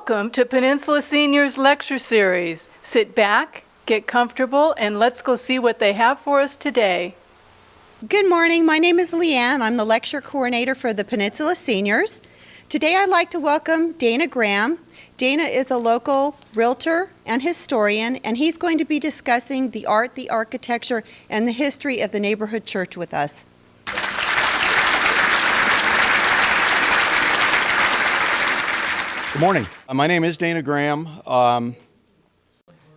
Welcome to Peninsula Seniors Lecture Series. Sit back, get comfortable, and let's go see what they have for us today. Good morning. My name is Leanne. I'm the lecture coordinator for the Peninsula Seniors. Today I'd like to welcome Dana Graham. Dana is a local realtor and historian, and he's going to be discussing the art, the architecture, and the history of the neighborhood church with us. Good morning. My name is Dana Graham. I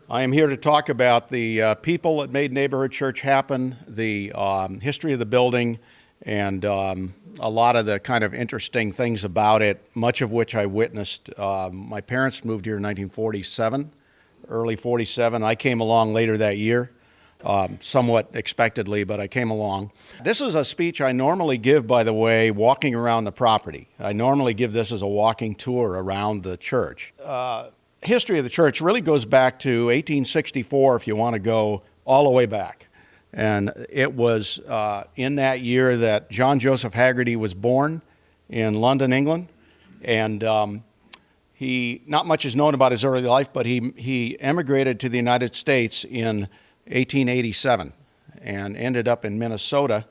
am here to talk about the people that made neighborhood church happen, the history of the building, and a lot of the kind of interesting things about it, much of which I witnessed. My parents moved here in 1947, early 47. I came along later that year, somewhat expectedly, but I came along. This is a speech I normally give, by the way, walking around the property. I normally give this as a walking tour around the church. History of the church really goes back to 1864, if you want to go all the way back. And it was in that year that John Joseph Hagerty was born in London, England. And not much is known about his early life, but he emigrated to the United States in 1887 and ended up in Minnesota.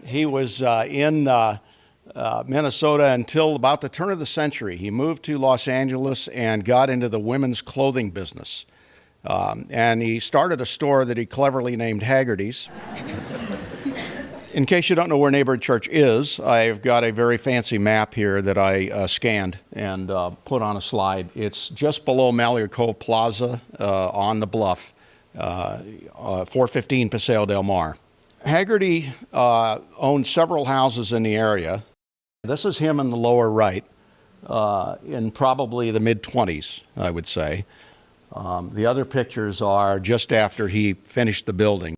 He was in Minnesota until about the turn of the century. He moved to Los Angeles and got into the women's clothing business. And he started a store that he cleverly named Hagerty's. In case you don't know where neighborhood church is, I've got a very fancy map here that I scanned and put on a slide. It's just below Malheur Cove Plaza on the bluff, 415 Paseo del Mar. Hagerty owned several houses in the area. This is him in the lower right, in probably the mid-20s, I would say. The other pictures are just after he finished the building.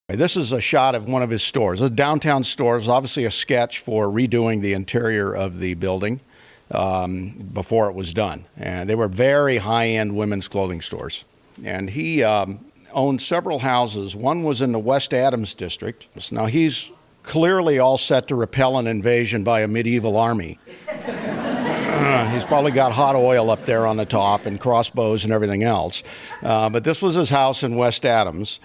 This is a shot of one of his stores. A downtown store is obviously a sketch for redoing the interior of the building before it was done. And they were very high-end women's clothing stores. And he owned several houses. One was in the West Adams district. Now he's clearly all set to repel an invasion by a medieval army. He's probably got hot oil up there on the top and crossbows and everything else. But this was his house in West Adams.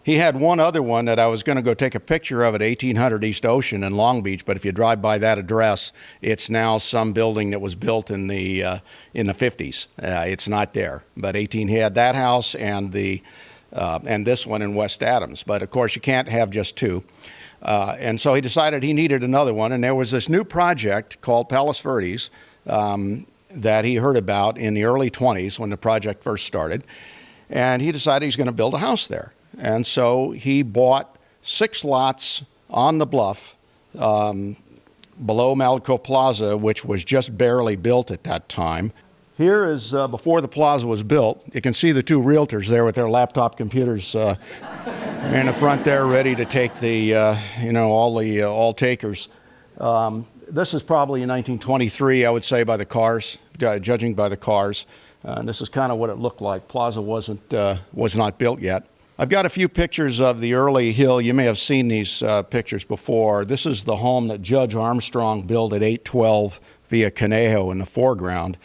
He had one other one that I was going to go take a picture of at 1800 East Ocean in Long Beach, but if you drive by that address, it's now some building that was built in the 50s. It's not there. But he had that house and this one in West Adams. But of course, you can't have just two. And so he decided he needed another one, and there was this new project called Palos Verdes that he heard about in the early 20s when the project first started, and he decided he's going to build a house there. And so he bought 6 lots on the bluff below Malco Plaza, which was just barely built at that time. Here is before the plaza was built. You can see the two realtors there with their laptop computers in the front there, ready to take all takers. This is probably in 1923, I would say, by the cars, judging by the cars. And this is kind of what it looked like. Plaza was not built yet. I've got a few pictures of the early hill. You may have seen these pictures before. This is the home that Judge Armstrong built at 812 Via Conejo in the foreground.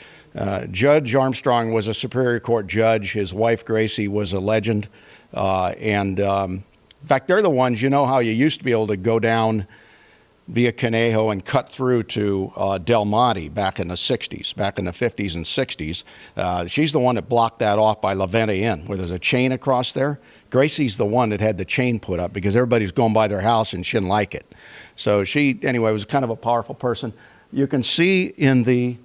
Judge Armstrong was a Superior Court judge. His wife, Gracie, was a legend. In fact, they're the ones, you know how you used to be able to go down Via Conejo and cut through to Del Monte back in the 60s, back in the 50s and 60s. She's the one that blocked that off by La Venta Inn, where there's a chain across there. Gracie's the one that had the chain put up because everybody's going by their house and she didn't like it. So she, anyway, was kind of a powerful person. You can see in the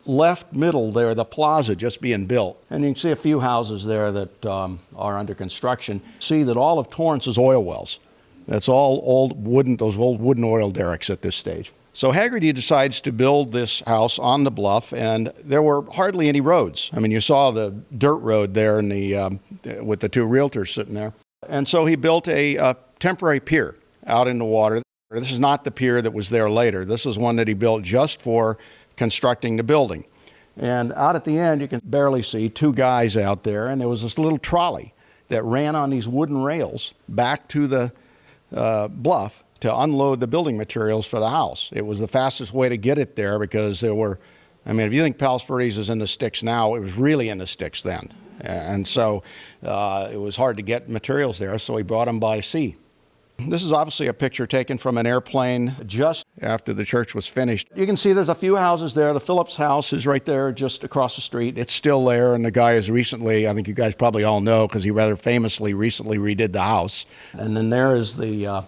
left middle there, the plaza just being built. And you can see a few houses there that are under construction. See that all of Torrance is oil wells. That's all those old wooden oil derricks at this stage. So Hagerty decides to build this house on the bluff, and there were hardly any roads. I mean, you saw the dirt road there with the two realtors sitting there. And so he built a temporary pier out in the water. This is not the pier that was there later. This is one that he built just for constructing the building. And out at the end, you can barely see 2 guys out there, and there was this little trolley that ran on these wooden rails back to the bluff to unload the building materials for the house. It was the fastest way to get it there because there were, I mean, if you think Palos Verdes is in the sticks now, it was really in the sticks then. And so it was hard to get materials there, so he brought them by sea. This is obviously a picture taken from an airplane just after the church was finished. You can see there's a few houses there. The Phillips house is right there just across the street. It's still there, and the guy has recently, I think you guys probably all know, because he rather famously recently redid the house. And then there is the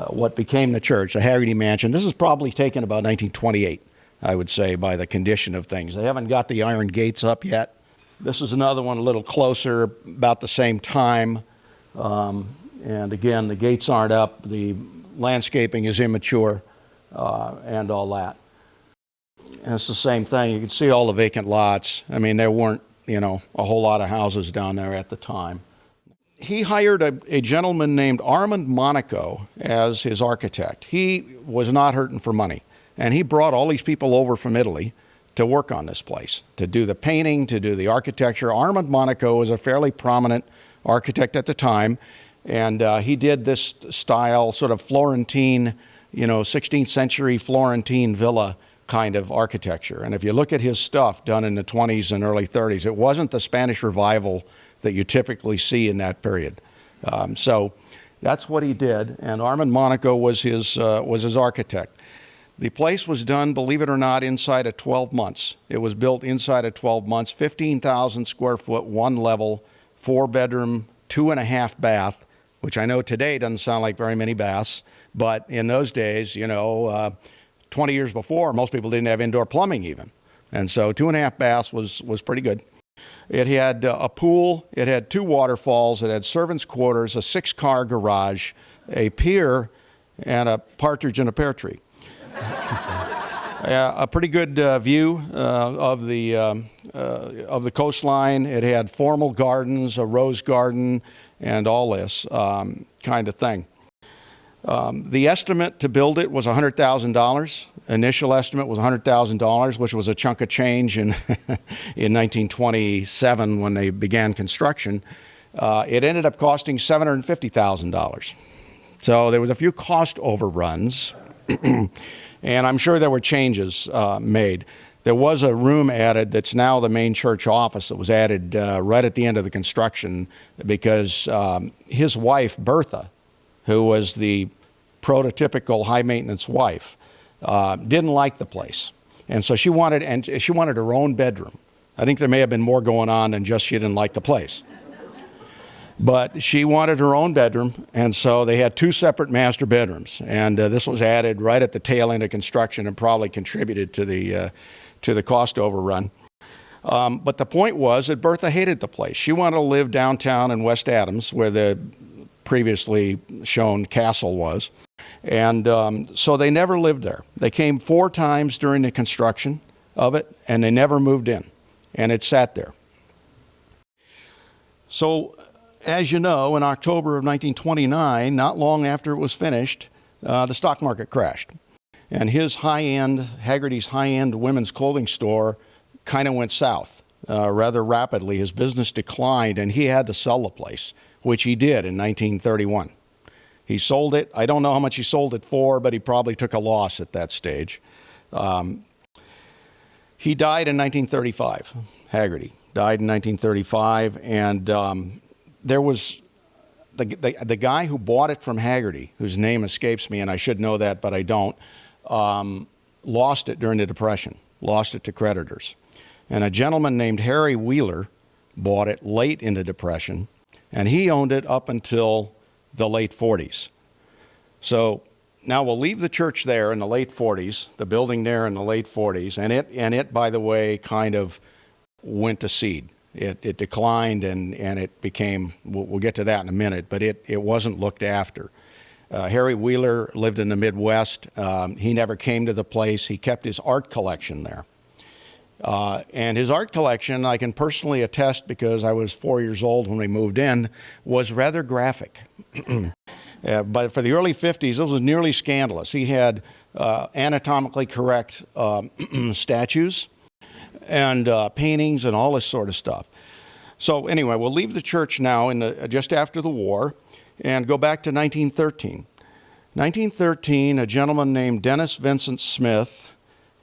what became the church, the Hagerty Mansion. This is probably taken about 1928, I would say, by the condition of things. They haven't got the iron gates up yet. This is another one a little closer, about the same time. And again, the gates aren't up, the landscaping is immature, and all that. And it's the same thing. You can see all the vacant lots. I mean, there weren't, a whole lot of houses down there at the time. He hired a gentleman named Armand Monaco as his architect. He was not hurting for money, and he brought all these people over from Italy to work on this place, to do the painting, to do the architecture. Armand Monaco was a fairly prominent architect at the time, and he did this style, sort of Florentine, 16th century Florentine villa kind of architecture. And if you look at his stuff done in the 20s and early 30s, it wasn't the Spanish Revival that you typically see in that period. So that's what he did, and Armand Monaco was his architect. The place was done, believe it or not, inside of 12 months. It was built inside of 12 months, 15,000 square foot, one level, 4-bedroom, 2.5 bath, which I know today doesn't sound like very many baths, but in those days, 20 years before, most people didn't have indoor plumbing even. And so 2.5 baths was pretty good. It had a pool, it had 2 waterfalls, it had servants' quarters, a 6-car garage, a pier, and a partridge in a pear tree. A pretty good view of the coastline. It had formal gardens, a rose garden, and all this kind of thing. The estimate to build it was $100,000. Initial estimate was $100,000, which was a chunk of change in 1927 when they began construction. It ended up costing $750,000. So there was a few cost overruns. And I'm sure there were changes made. There was a room added that's now the main church office that was added right at the end of the construction because his wife, Bertha, who was the prototypical high-maintenance wife, didn't like the place. And so she wanted her own bedroom. I think there may have been more going on than just she didn't like the place. But she wanted her own bedroom, and so they had 2 separate master bedrooms. And this was added right at the tail end of construction and probably contributed to the cost overrun. But the point was that Bertha hated the place. She wanted to live downtown in West Adams, where the previously shown castle was. And so they never lived there. They came 4 times during the construction of it, and they never moved in. And it sat there. So, as you know, in October of 1929, not long after it was finished, the stock market crashed. And his Hagerty's high-end women's clothing store kind of went south rather rapidly. His business declined, and he had to sell the place, which he did in 1931. He sold it. I don't know how much he sold it for, but he probably took a loss at that stage. He died in 1935, Hagerty. Died in 1935, and there was the guy who bought it from Hagerty, whose name escapes me, and I should know that, but I don't, lost it during the Depression, lost it to creditors. And a gentleman named Harry Wheeler bought it late in the Depression, and he owned it up until the late 40s. So now we'll leave the church there in the late 40s, the building there in the late 40s, and it, by the way, kind of went to seed. It declined and it became, we'll get to that in a minute, but it wasn't looked after. Harry Wheeler lived in the Midwest. He never came to the place. He kept his art collection there. And his art collection, I can personally attest because I was 4 years old when we moved in, was rather graphic. But for the early 50s, it was nearly scandalous. He had anatomically correct statues and paintings and all this sort of stuff. So anyway, we'll leave the church now just after the war and go back to 1913. 1913, a gentleman named Dennis Vincent Smith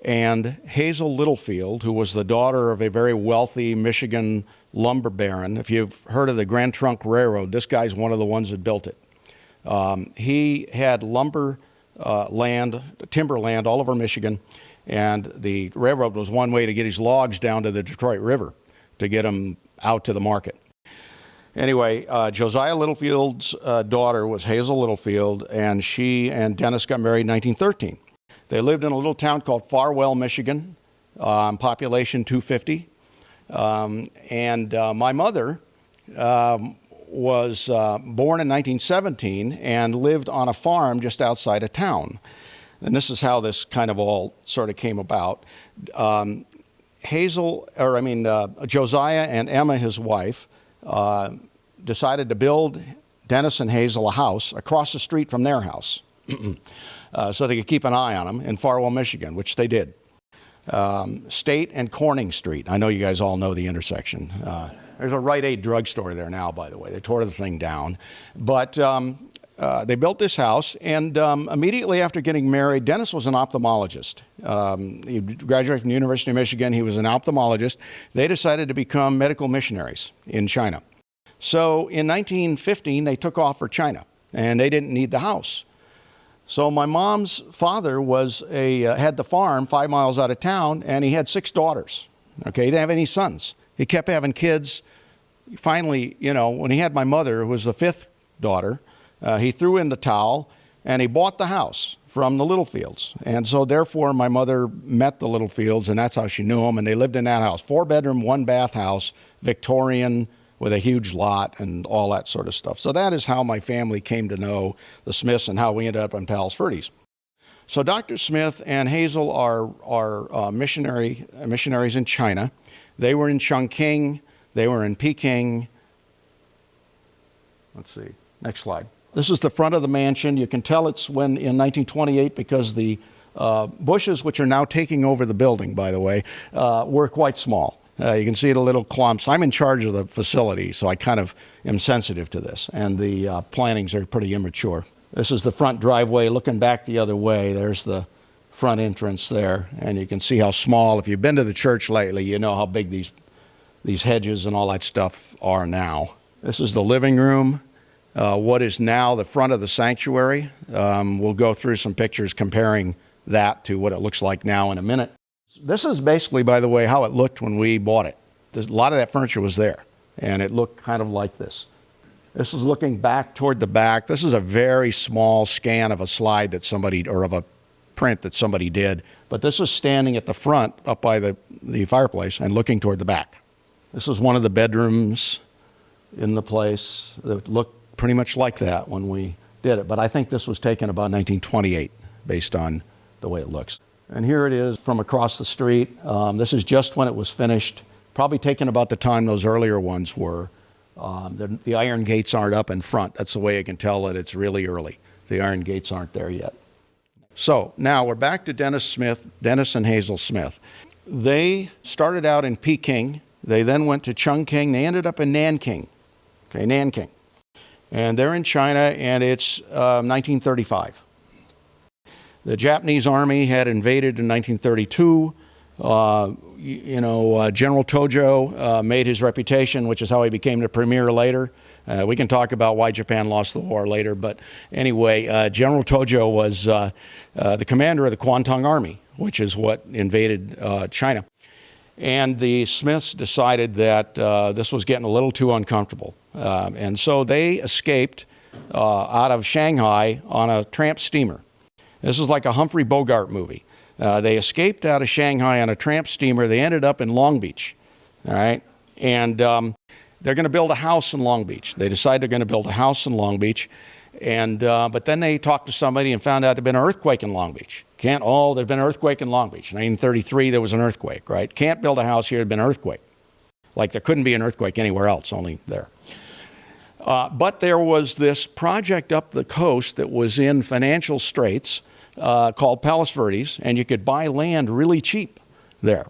and Hazel Littlefield, who was the daughter of a very wealthy Michigan lumber baron. If you've heard of the Grand Trunk Railroad, this guy's one of the ones that built it. He had lumber land, timberland all over Michigan, and the railroad was one way to get his logs down to the Detroit River to get them out to the market. Anyway, Josiah Littlefield's daughter was Hazel Littlefield, and she and Dennis got married in 1913. They lived in a little town called Farwell, Michigan, population 250. My mother was born in 1917 and lived on a farm just outside of town. And this is how this kind of all sort of came about. Josiah and Emma, his wife, decided to build Dennis and Hazel a house across the street from their house so they could keep an eye on them in Farwell, Michigan, which they did. State and Corning Street. I know you guys all know the intersection. There's a Rite Aid drugstore there now, by the way. They tore the thing down. But they built this house, and immediately after getting married, Dennis was an ophthalmologist. He graduated from the University of Michigan. He was an ophthalmologist. They decided to become medical missionaries in China. So in 1915, they took off for China, and they didn't need the house. So my mom's father had the farm 5 miles out of town, and he had 6 daughters. Okay, he didn't have any sons. He kept having kids. Finally, when he had my mother, who was the 5th daughter, he threw in the towel, and he bought the house from the Littlefields. And so therefore, my mother met the Littlefields, and that's how she knew them, and they lived in that house. 4-bedroom, 1-bath house, Victorian, with a huge lot and all that sort of stuff. So that is how my family came to know the Smiths and how we ended up in Palos Verdes. So Dr. Smith and Hazel are missionaries in China. They were in Chongqing. They were in Peking. Let's see. Next slide. This is the front of the mansion. You can tell it's in 1928 because the bushes, which are now taking over the building, by the way, were quite small. You can see the little clumps. I'm in charge of the facility, so I kind of am sensitive to this. And the plantings are pretty immature. This is the front driveway. Looking back the other way, there's the front entrance there. And you can see how small. If you've been to the church lately, you know how big these hedges and all that stuff are now. This is the living room. What is now the front of the sanctuary. We'll go through some pictures comparing that to what it looks like now in a minute. This is basically, by the way, how it looked when we bought it. A lot of that furniture was there, and it looked kind of like this. This is looking back toward the back. This is a very small scan of a slide that somebody, or of a print that somebody did. But this is standing at the front, up by the fireplace, and looking toward the back. This is one of the bedrooms in the place that looked pretty much like that when we did it. But I think this was taken about 1928, based on the way it looks. And here it is from across the street. This is just when it was finished, probably taken about the time those earlier ones were. The iron gates aren't up in front. That's the way I can tell that it's really early. The iron gates aren't there yet. So now we're back to Dennis and Hazel Smith. They started out in Peking. They then went to Chongqing. They ended up in Nanking. Okay, Nanking. And they're in China, and it's 1935. The Japanese army had invaded in 1932. General Tojo made his reputation, which is how he became the premier later. We can talk about why Japan lost the war later, but anyway, General Tojo was the commander of the Kwantung Army, which is what invaded China. And the Smiths decided that this was getting a little too uncomfortable. And so they escaped out of Shanghai on a tramp steamer. This is like a Humphrey Bogart movie. They escaped out of Shanghai on a tramp steamer. They ended up in Long Beach, all right? And they're going to build a house in Long Beach. They decide they're going to build a house in Long Beach. But then they talked to somebody and found out there'd been an earthquake in Long Beach. There'd been an earthquake in Long Beach. In 1933, there was an earthquake, right? Can't build a house here, there'd been an earthquake. Like there couldn't be an earthquake anywhere else, only there. But there was this project up the coast that was in financial straits called Palos Verdes, and you could buy land really cheap there.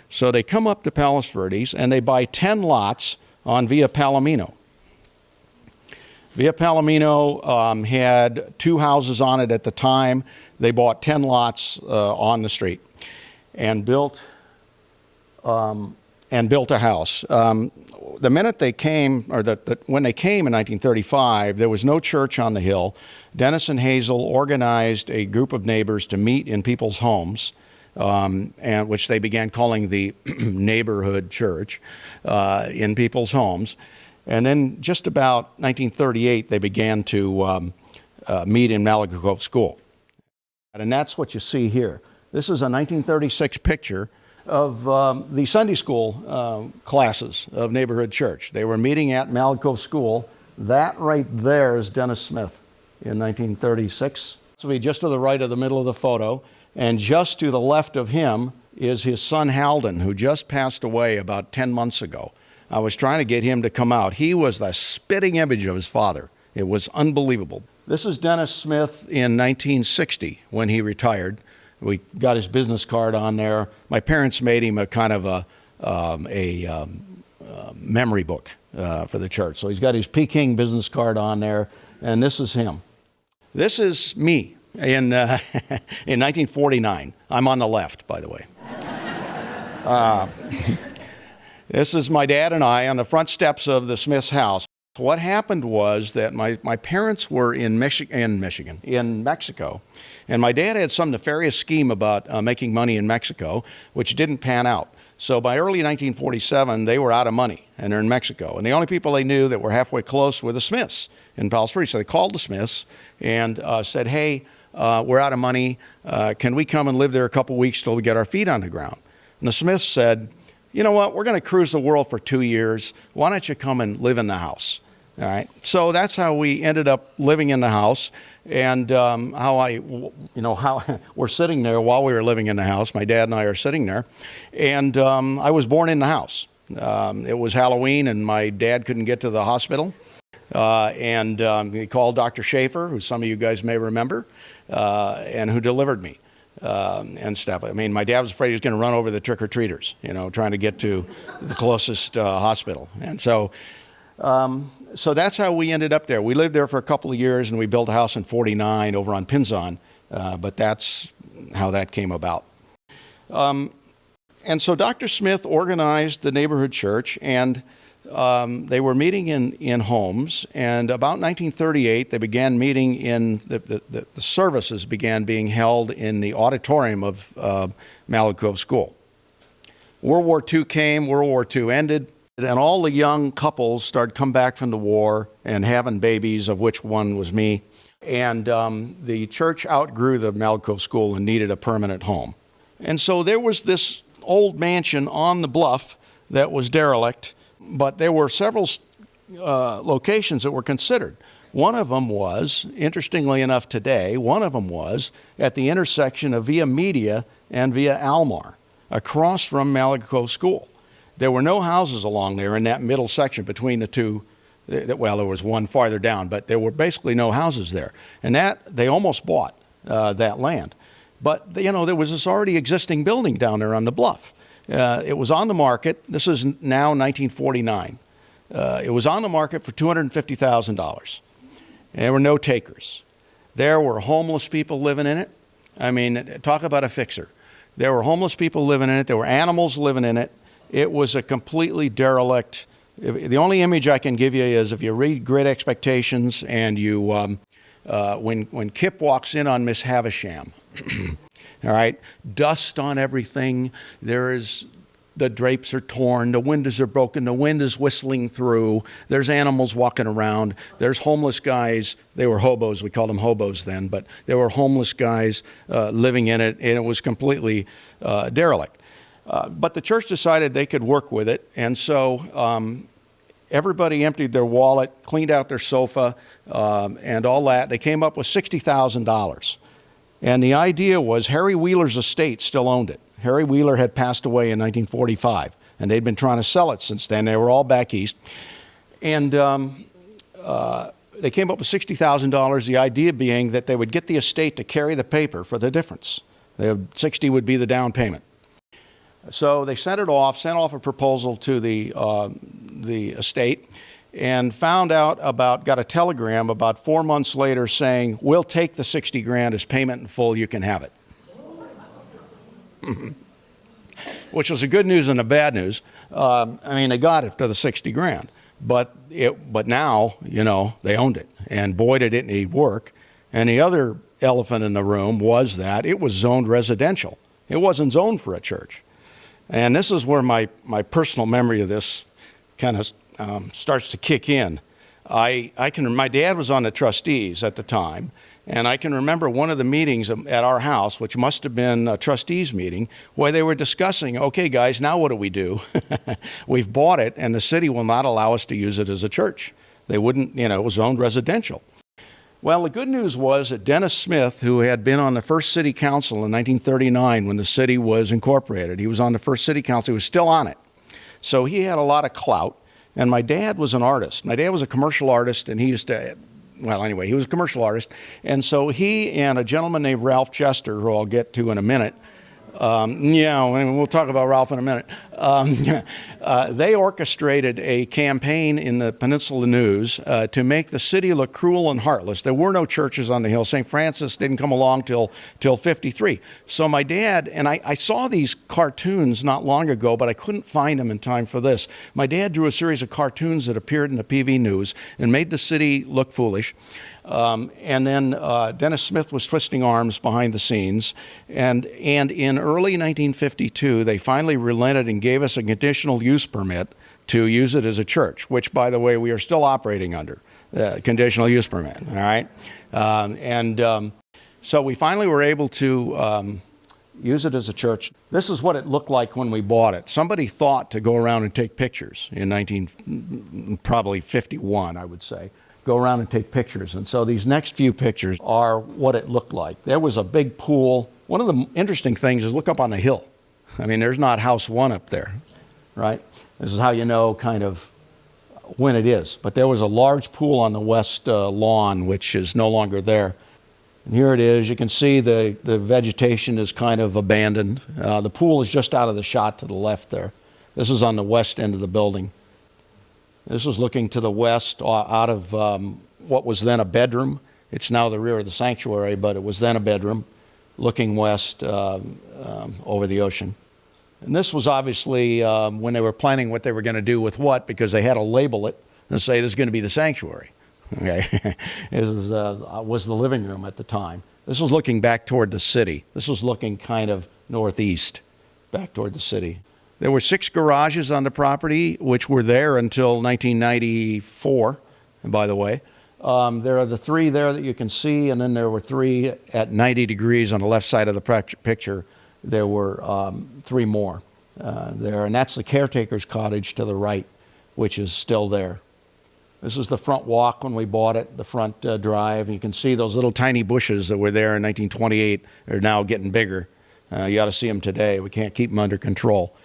So they come up to Palos Verdes, and they buy 10 lots on Via Palomino. Via Palomino had 2 houses on it at the time. They bought 10 lots on the street and built a house. The minute they came, or when they came in 1935, there was no church on the hill. Dennis and Hazel organized a group of neighbors to meet in people's homes, and which they began calling the neighborhood church, in people's homes. And then just about 1938, they began to meet in Malaga Cove School. And that's what you see here. This is a 1936 picture of the Sunday school classes of Neighborhood Church. They were meeting at Malaga Cove School. That right there is Dennis Smith in 1936. So be just to the right of the middle of the photo. And just to the left of him is his son Halden, who just passed away about 10 months ago. I was trying to get him to come out. He was the spitting image of his father. It was unbelievable. This is Dennis Smith in 1960 when he retired. We got his business card on there. My parents made him a kind of a memory book for the church. So he's got his Peking business card on there, and this is him. This is me in 1949. I'm on the left, by the way. This is my dad and I on the front steps of the Smith's house. What happened was that my parents were in Mexico, and my dad had some nefarious scheme about making money in Mexico, which didn't pan out. So by early 1947, they were out of money, and they're in Mexico. And the only people they knew that were halfway close were the Smiths in Palos Verdes. So they called the Smiths and said, hey, we're out of money. Can we come and live there a couple weeks till we get our feet on the ground? And the Smiths said, you know what, we're going to cruise the world for 2 years. Why don't you come and live in the house? All right. So that's how we ended up living in the house, and how we're sitting there while we were living in the house. My dad and I are sitting there, and I was born in the house. It was Halloween, and my dad couldn't get to the hospital, and he called Dr. Schaefer, who some of you guys may remember, and who delivered me. And stuff. I mean, my dad was afraid he was going to run over the trick-or-treaters, trying to get to the closest hospital. And so that's how we ended up there. We lived there for a couple of years, and we built a house in 49 over on Pinzon, but that's how that came about. And so Dr. Smith organized the neighborhood church, and they were meeting in homes, and about 1938 they began meeting in the services began being held in the auditorium of Malaga Cove School. World War II came, World War II ended, and all the young couples started come back from the war and having babies, of which one was me. And the church outgrew the Malaga Cove School and needed a permanent home. And so there was this old mansion on the bluff that was derelict, but there were several locations that were considered. One of them was, interestingly enough today, at the intersection of Via Media and Via Almar, across from Malaga Cove School. There were no houses along there in that middle section between the two. Well, there was one farther down, but there were basically no houses there. And that, they almost bought that land. But, there was this already existing building down there on the bluff. It was on the market. This is now 1949. It was on the market for $250,000. There were no takers. There were homeless people living in it. I mean, talk about a fixer. There were homeless people living in it. There were animals living in it. It was a completely derelict. The only image I can give you is if you read Great Expectations and you, when Kip walks in on Miss Havisham, all right, dust on everything. The drapes are torn, the windows are broken, the wind is whistling through, there's animals walking around, there's homeless guys. They were hobos, we called them hobos then, but there were homeless guys living in it, and it was completely derelict. But the church decided they could work with it, and so everybody emptied their wallet, cleaned out their sofa, and all that. They came up with $60,000. And the idea was Harry Wheeler's estate still owned it. Harry Wheeler had passed away in 1945, and they'd been trying to sell it since then. They were all back east. And they came up with $60,000, the idea being that they would get the estate to carry the paper for the difference. 60 would be the down payment. So they sent off a proposal to the estate, and got a telegram about 4 months later saying, we'll take the 60 grand as payment in full, you can have it. Which was a good news and a bad news. They got it for the 60 grand, but now, they owned it, and boy, did it need work. And the other elephant in the room was that it was zoned residential. It wasn't zoned for a church. And this is where my personal memory of this kind of starts to kick in. My dad was on the trustees at the time, and I can remember one of the meetings at our house, which must have been a trustees meeting, where they were discussing, okay, guys, now what do we do? We've bought it, and the city will not allow us to use it as a church. They wouldn't, it was zoned residential. Well, the good news was that Dennis Smith, who had been on the first city council in 1939 when the city was incorporated, he was on the first city council, he was still on it. So he had a lot of clout, and my dad was an artist. My dad was a commercial artist, and he was a commercial artist. And so he and a gentleman named Ralph Chester, who I'll get to in a minute, we'll talk about Ralph in a minute. They orchestrated a campaign in the Peninsula News to make the city look cruel and heartless. There were no churches on the hill. St. Francis didn't come along till 53. So my dad, and I saw these cartoons not long ago, but I couldn't find them in time for this. My dad drew a series of cartoons that appeared in the PV News and made the city look foolish. And then Dennis Smith was twisting arms behind the scenes. And in early 1952, they finally relented and gave us a conditional use permit to use it as a church, which, by the way, we are still operating under conditional use permit. All right. So we finally were able to use it as a church. This is what it looked like when we bought it. Somebody thought to go around and take pictures in probably 51, I would say. Go around and take pictures. And so these next few pictures are what it looked like. There was a big pool. One of the interesting things is look up on the hill. There's not house one up there, right? This is how you know kind of when it is. But there was a large pool on the west lawn, which is no longer there. And here it is. You can see the vegetation is kind of abandoned. The pool is just out of the shot to the left there. This is on the west end of the building. This was looking to the west out of what was then a bedroom. It's now the rear of the sanctuary, but it was then a bedroom, looking west over the ocean. And this was obviously when they were planning what they were going to do with what, because they had to label it and say this is going to be the sanctuary. Okay, this was the living room at the time. This was looking back toward the city. This was looking kind of northeast, back toward the city. There were 6 garages on the property, which were there until 1994, by the way. There are the 3 there that you can see, and then there were 3 at 90 degrees on the left side of the picture. There were 3 more there, and that's the caretaker's cottage to the right, which is still there. This is the front walk when we bought it, the front drive. You can see those little tiny bushes that were there in 1928 are now getting bigger. You ought to see them today. We can't keep them under control.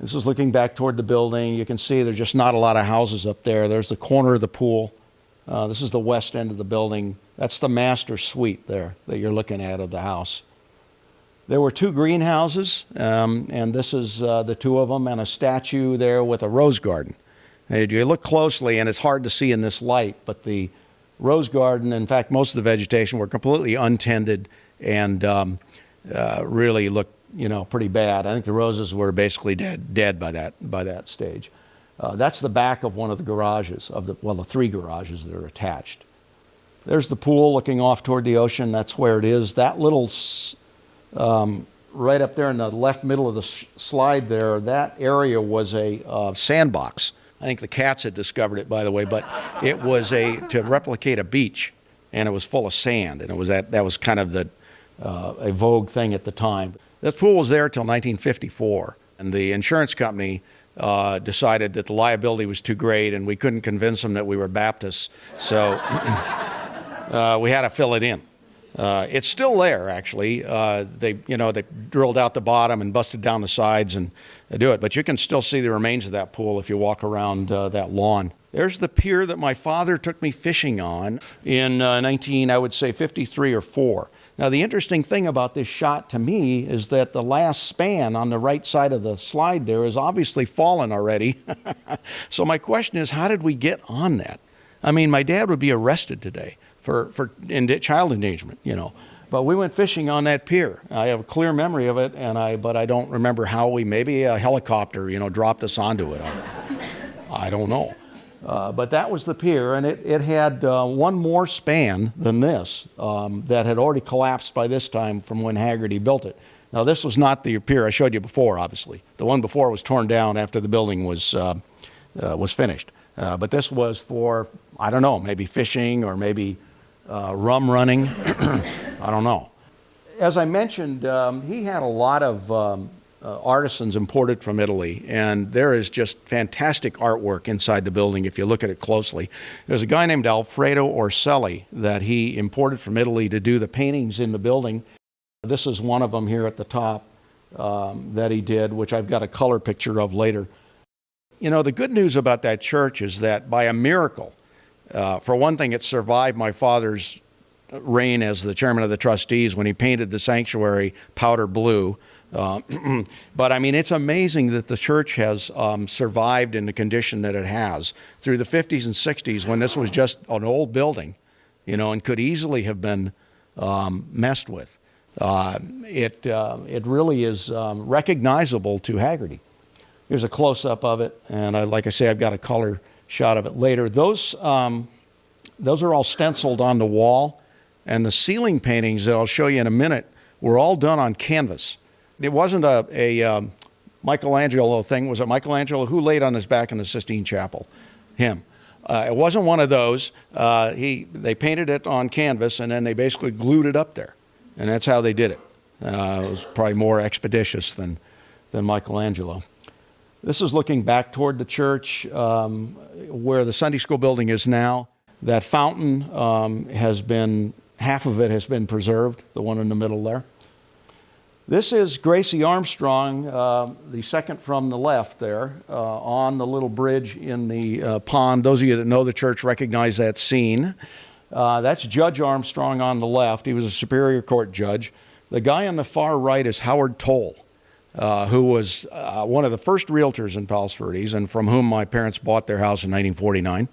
This is looking back toward the building. You can see there's just not a lot of houses up there. There's the corner of the pool. This is the west end of the building. That's the master suite there that you're looking at of the house. There were 2 greenhouses, and this is the 2 of them, and a statue there with a rose garden. And you look closely, and it's hard to see in this light, but the rose garden, in fact, most of the vegetation were completely untended and really looked pretty bad. I think the roses were basically dead by that stage. That's the back of one of the garages, the 3 garages that are attached. There's the pool looking off toward the ocean. That's where it is. That little, right up there in the left middle of the slide there, that area was a sandbox. I think the cats had discovered it, by the way, but it was to replicate a beach, and it was full of sand, and it was that was kind of a vogue thing at the time. The pool was there until 1954, and the insurance company decided that the liability was too great, and we couldn't convince them that we were Baptists, so we had to fill it in. It's still there, actually. They drilled out the bottom and busted down the sides and do it, but you can still see the remains of that pool if you walk around that lawn. There's the pier that my father took me fishing on in 53 or 4. Now, the interesting thing about this shot to me is that the last span on the right side of the slide there is obviously fallen already. So my question is, how did we get on that? I mean, my dad would be arrested today for child endangerment, you know. But we went fishing on that pier. I have a clear memory of it, but I don't remember how maybe a helicopter, you know, dropped us onto it. I don't know. But that was the pier, and it had one more span than this that had already collapsed by this time from when Hagerty built it. Now, this was not the pier I showed you before, obviously. The one before was torn down after the building was finished. But this was for, I don't know, maybe fishing or maybe rum running. I don't know. As I mentioned, he had a lot of artisans imported from Italy, and there is just fantastic artwork inside the building if you look at it closely. There's a guy named Alfredo Orselli that he imported from Italy to do the paintings in the building. This is one of them here at the top that he did, which I've got a color picture of later. You know, the good news about that church is that by a miracle, for one thing, it survived my father's reign as the chairman of the trustees when he painted the sanctuary powder blue. But I mean, it's amazing that the church has survived in the condition that it has through the 50s and 60s when this was just an old building, you know, and could easily have been messed with. It really is recognizable to Hagerty. Here's a close-up of it, and like I say, I've got a color shot of it later. Those are all stenciled on the wall, and the ceiling paintings that I'll show you in a minute were all done on canvas. It wasn't a Michelangelo thing. Was it Michelangelo? Who laid on his back in the Sistine Chapel? Him. It wasn't one of those. They painted it on canvas, and then they basically glued it up there, and that's how they did it. It was probably more expeditious than Michelangelo. This is looking back toward the church where the Sunday school building is now. That fountain half of it has been preserved, the one in the middle there. This is Gracie Armstrong, the second from the left there, on the little bridge in the pond. Those of you that know the church recognize that scene. That's Judge Armstrong on the left. He was a Superior Court judge. The guy on the far right is Howard Toll, who was one of the first realtors in Palos Verdes and from whom my parents bought their house in 1949,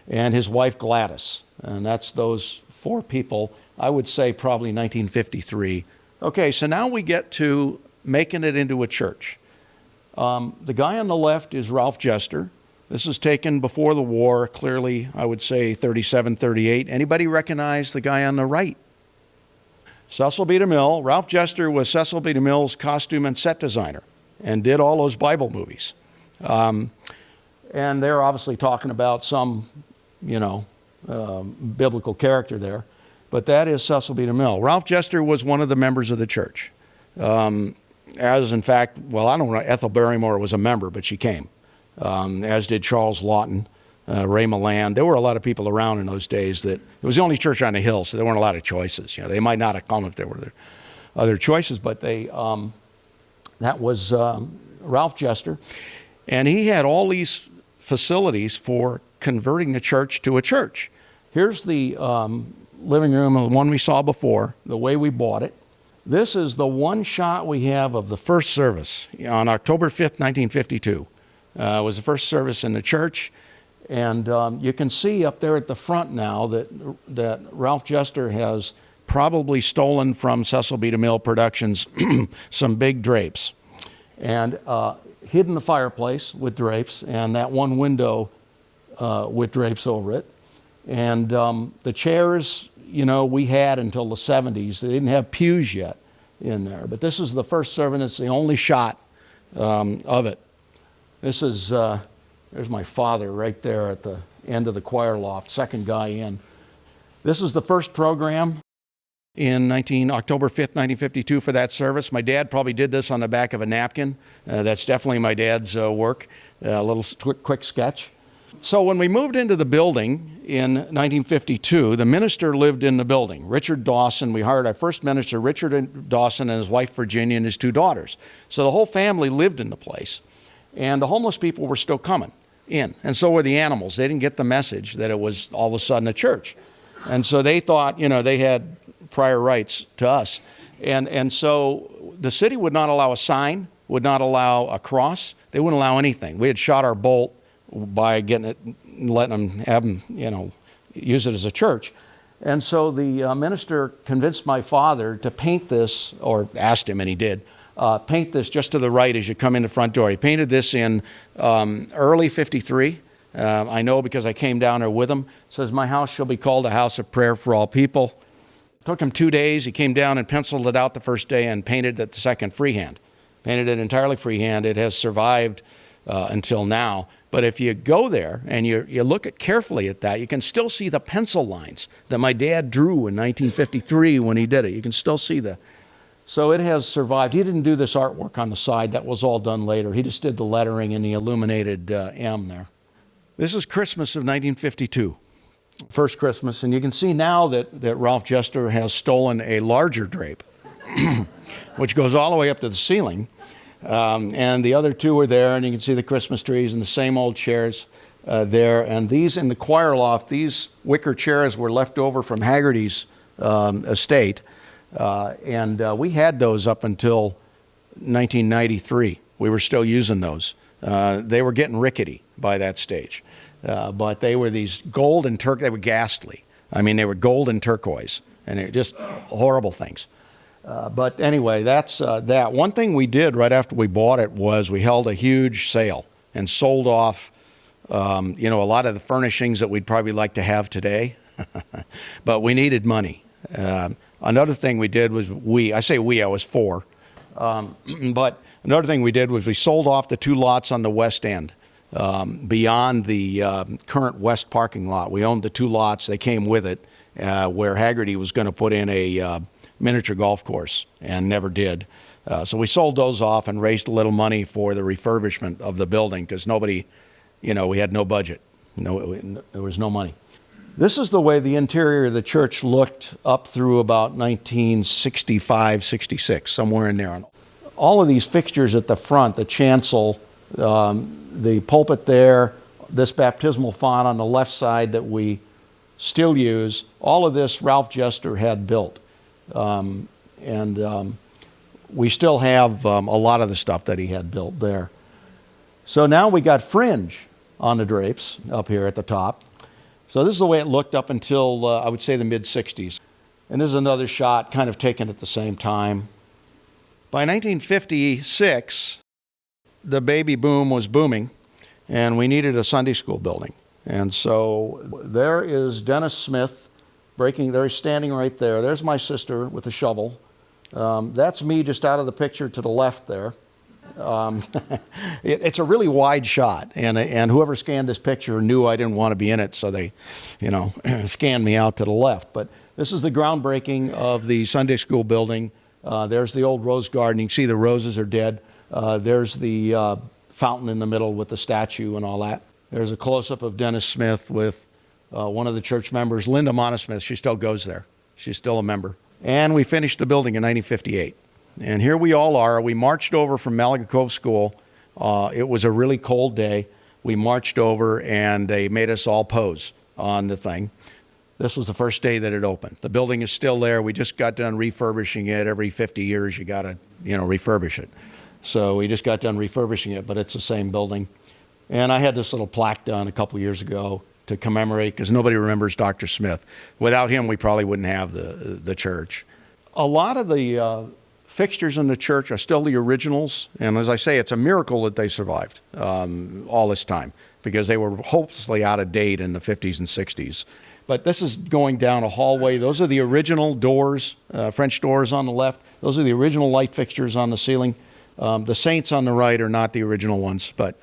and his wife Gladys. And that's those four people, I would say probably 1953. Okay, so now we get to making it into a church. The guy on the left is Ralph Jester. This is taken before the war, clearly, I would say 37, 38. Anybody recognize the guy on the right? Cecil B. DeMille. Ralph Jester was Cecil B. DeMille's costume and set designer and did all those Bible movies. And they're obviously talking about some, biblical character there. But that is Cecil B. DeMille. Ralph Jester was one of the members of the church. As in fact, I don't know, Ethel Barrymore was a member, but she came. As did Charles Lawton, Ray Milland. There were a lot of people around in those days it was the only church on the hill, so there weren't a lot of choices. They might not have come if there were other choices, but that was Ralph Jester. And he had all these facilities for converting the church to a church. Here's the living room, the one we saw before, the way we bought it. This is the one shot we have of the first service on October 5th, 1952. It was the first service in the church. And you can see up there at the front now that Ralph Jester has probably stolen from Cecil B. DeMille Productions some big drapes and hidden the fireplace with drapes and that one window with drapes over it. And the chairs, we had until the 70s. They didn't have pews yet in there. But this is the first service. It's the only shot of it. This is, there's my father right there at the end of the choir loft, second guy in. This is the first program in October 5th, 1952 for that service. My dad probably did this on the back of a napkin. That's definitely my dad's work, a little quick sketch. So when we moved into the building in 1952, the minister lived in the building, Richard Dawson. We hired our first minister, Richard Dawson, and his wife, Virginia, and his two daughters. So the whole family lived in the place. And the homeless people were still coming in. And so were the animals. They didn't get the message that it was all of a sudden a church. And so they thought, they had prior rights to us. And so the city would not allow a sign, would not allow a cross. They wouldn't allow anything. We had shot our bolt by getting it, letting them use it as a church. And so the minister convinced my father to paint this, or asked him, and he did, paint this just to the right as you come in the front door. He painted this in early '53. I know because I came down there with him. It says, "My house shall be called a house of prayer for all people." It took him 2 days. He came down and penciled it out the first day and painted it the second freehand. Painted it entirely freehand. It has survived until now. But if you go there and you look carefully at that, you can still see the pencil lines that my dad drew in 1953 when he did it. You can still see the. So it has survived. He didn't do this artwork on the side. That was all done later. He just did the lettering and the illuminated M there. This is Christmas of 1952, first Christmas. And you can see now that Ralph Jester has stolen a larger drape, which goes all the way up to the ceiling. And the other two are there, and you can see the Christmas trees and the same old chairs there. And these in the choir loft, these wicker chairs were left over from Hagerty's estate. And we had those up until 1993. We were still using those. They were getting rickety by that stage. But they were these gold and they were ghastly. I mean, they were gold and turquoise, and they were just horrible things. But anyway, that's that. One thing we did right after we bought it was we held a huge sale and sold off, a lot of the furnishings that we'd probably like to have today. But we needed money. Another thing we did was I was four. But another thing we did was we sold off the 2 lots on the west end, beyond the current west parking lot. We owned the 2 lots. They came with it, where Hagerty was going to put in a miniature golf course and never did. So we sold those off and raised a little money for the refurbishment of the building because nobody, we had no budget. There was no money. This is the way the interior of the church looked up through about 1965, 66, somewhere in there. All of these fixtures at the front, the chancel, the pulpit there, this baptismal font on the left side that we still use, all of this Ralph Jester had built. We still have a lot of the stuff that he had built there. So now we got fringe on the drapes up here at the top. So this is the way it looked up until, I would say, the mid-'60s. And this is another shot kind of taken at the same time. By 1956, the baby boom was booming, and we needed a Sunday school building. And so there is Dennis Smith they're standing right there. There's my sister with the shovel. That's me just out of the picture to the left there. It's a really wide shot, and whoever scanned this picture knew I didn't want to be in it, so they, scanned me out to the left. But this is the groundbreaking of the Sunday school building. There's the old rose garden. You can see the roses are dead. There's the fountain in the middle with the statue and all that. There's a close-up of Dennis Smith with one of the church members, Linda Monosmith. She still goes there. She's still a member. And we finished the building in 1958. And here we all are. We marched over from Malaga Cove School. It was a really cold day. We marched over, and they made us all pose on the thing. This was the first day that it opened. The building is still there. We just got done refurbishing it. Every 50 years, you got to, refurbish it. So we just got done refurbishing it, but it's the same building. And I had this little plaque done a couple years ago to commemorate, because nobody remembers Dr. Smith. Without him, we probably wouldn't have the church. A lot of the fixtures in the church are still the originals, and as I say, it's a miracle that they survived all this time, because they were hopelessly out of date in the 50s and 60s. But this is going down a hallway. Those are the original doors, French doors on the left. Those are the original light fixtures on the ceiling. The saints on the right are not the original ones, but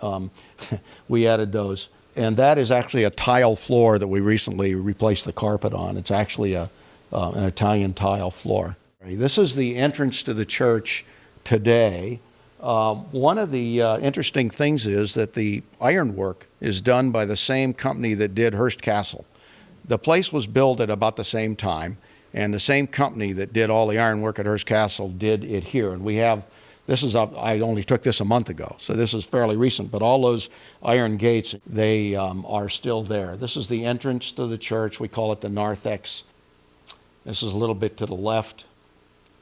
we added those. And that is actually a tile floor that we recently replaced the carpet on. It's actually an Italian tile floor. This is the entrance to the church today. One of the interesting things is that the ironwork is done by the same company that did Hearst Castle. The place was built at about the same time, and the same company that did all the ironwork at Hearst Castle did it here. And we have, I only took this a month ago, so this is fairly recent, but all those iron gates, they are still there. This is the entrance to the church. We call it the narthex. This is a little bit to the left.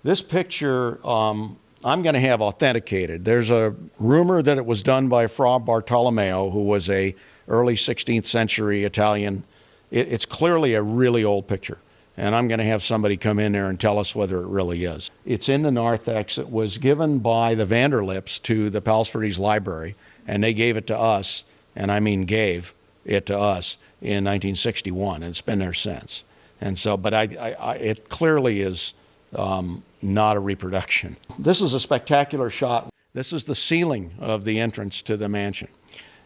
This picture I'm going to have authenticated. There's a rumor that it was done by Fra Bartolomeo, who was a early 16th century Italian. It's clearly a really old picture, and I'm going to have somebody come in there and tell us whether it really is. It's in the narthex. It was given by the Vanderlips to the Paulsfordes Library, and they gave it to us, and I mean gave it to us in 1961, and it's been there since. And so, but it clearly is not a reproduction. This is a spectacular shot. This is the ceiling of the entrance to the mansion.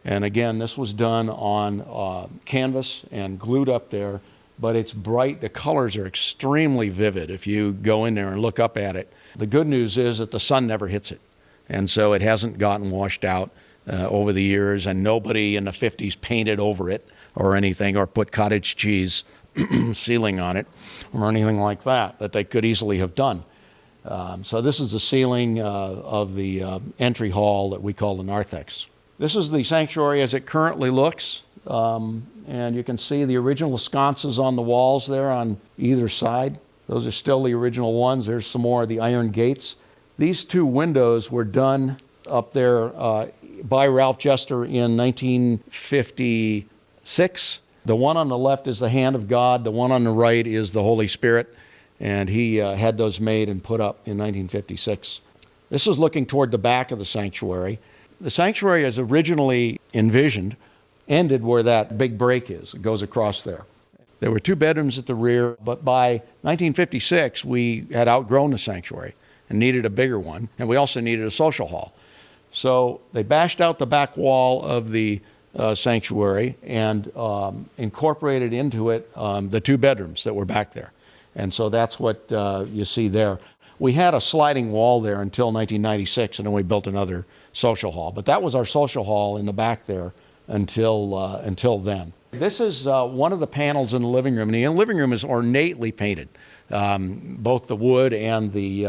And again, this was done on canvas and glued up there, but it's bright. The colors are extremely vivid if you go in there and look up at it. The good news is that the sun never hits it, and so it hasn't gotten washed out over the years, and nobody in the 50s painted over it or anything, or put cottage cheese ceiling on it or anything like that they could easily have done. So this is the ceiling of the entry hall that we call the narthex. This is the sanctuary as it currently looks, and you can see the original sconces on the walls there on either side. Those are still the original ones. There's some more of the iron gates. These two windows were done up there by Ralph Jester in 1956. The one on the left is the hand of God. The one on the right is the Holy Spirit, and he had those made and put up in 1956. This is looking toward the back of the sanctuary. The sanctuary, as originally envisioned, ended where that big break is. It goes across there. There were 2 bedrooms at the rear, but by 1956, we had outgrown the sanctuary and needed a bigger one, and we also needed a social hall. So they bashed out the back wall of the sanctuary and incorporated into it the 2 bedrooms that were back there. And so that's what you see there. We had a sliding wall there until 1996, and then we built another social hall. But that was our social hall in the back there until then. This is one of the panels in the living room. And the living room is ornately painted, both the wood and the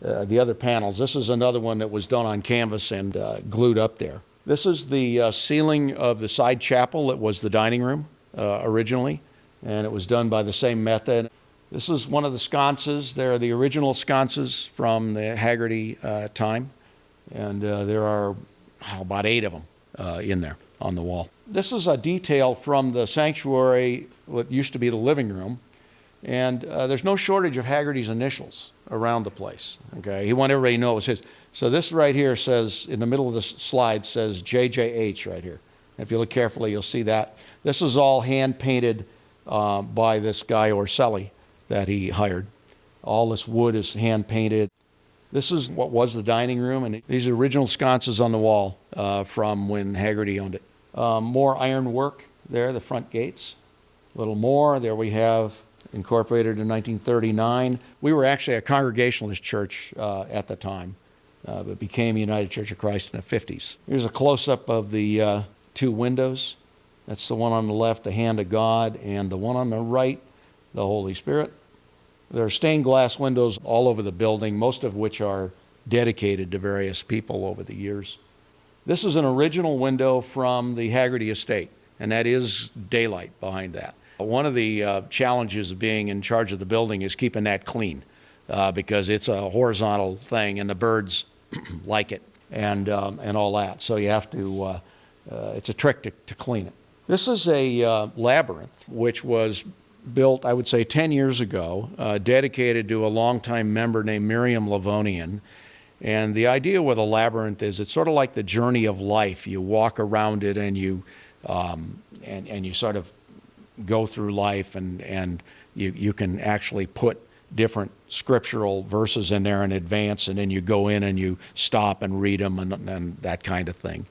other panels. This is another one that was done on canvas and glued up there. This is the ceiling of the side chapel that was the dining room originally, and it was done by the same method. This is one of the sconces. They're the original sconces from the Hagerty time, and there are about 8 of them in there on the wall. This is a detail from the sanctuary, what used to be the living room, and there's no shortage of Hagerty's initials around the place. Okay, he wanted everybody to know it was his. So this right here says, in the middle of the slide, says JJH right here. If you look carefully, you'll see that. This is all hand-painted by this guy Orselli that he hired. All this wood is hand-painted. This is what was the dining room, and these are original sconces on the wall from when Hagerty owned it. More iron work there, the front gates. A little more. There we have incorporated in 1939. We were actually a Congregationalist church at the time. But became United Church of Christ in the 50s. Here's a close-up of the 2 windows. That's the one on the left, the hand of God, and the one on the right, the Holy Spirit. There are stained glass windows all over the building, most of which are dedicated to various people over the years. This is an original window from the Hagerty estate, and that is daylight behind that. One of the challenges of being in charge of the building is keeping that clean because it's a horizontal thing, and the birds like it and all that. So you have to, it's a trick to clean it. This is a labyrinth which was built, I would say, 10 years ago, dedicated to a longtime member named Miriam Livonian. And the idea with a labyrinth is it's sort of like the journey of life. You walk around it and you sort of go through life, and you can actually put different scriptural verses in there in advance, and then you go in and you stop and read them and that kind of thing.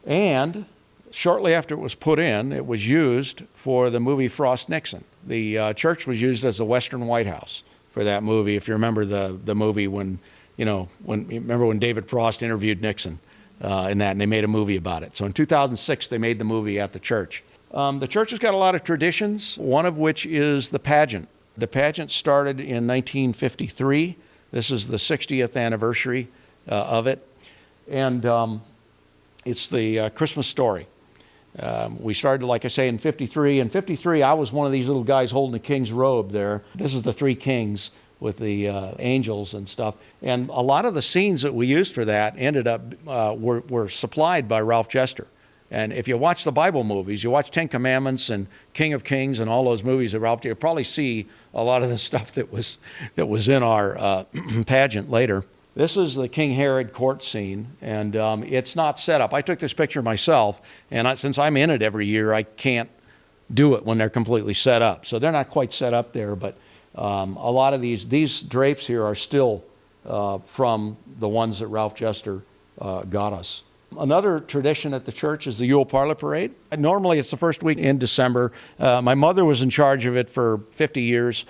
And shortly after it was put in, it was used for the movie Frost Nixon. The church was used as the Western White House for that movie. If you remember the movie when David Frost interviewed Nixon in that, and they made a movie about it. So in 2006, they made the movie at the church. The church has got a lot of traditions, one of which is the pageant. The pageant started in 1953. This is the 60th anniversary of it. And it's the Christmas story. We started, like I say, in 53. In 53, I was one of these little guys holding the king's robe there. This is the three kings with the angels and stuff. And a lot of the scenes that we used for that ended up, were supplied by Ralph Jester. And if you watch the Bible movies, you watch Ten Commandments and King of Kings and all those movies that Ralph, you'll probably see a lot of the stuff that was in our pageant later. This is the King Herod court scene, and it's not set up. I took this picture myself, and since I'm in it every year, I can't do it when they're completely set up. So they're not quite set up there, but a lot of these drapes here are still from the ones that Ralph Jester got us. Another tradition at the church is the Yule Parlor Parade. Normally it's the first week in December. My mother was in charge of it for 50 years,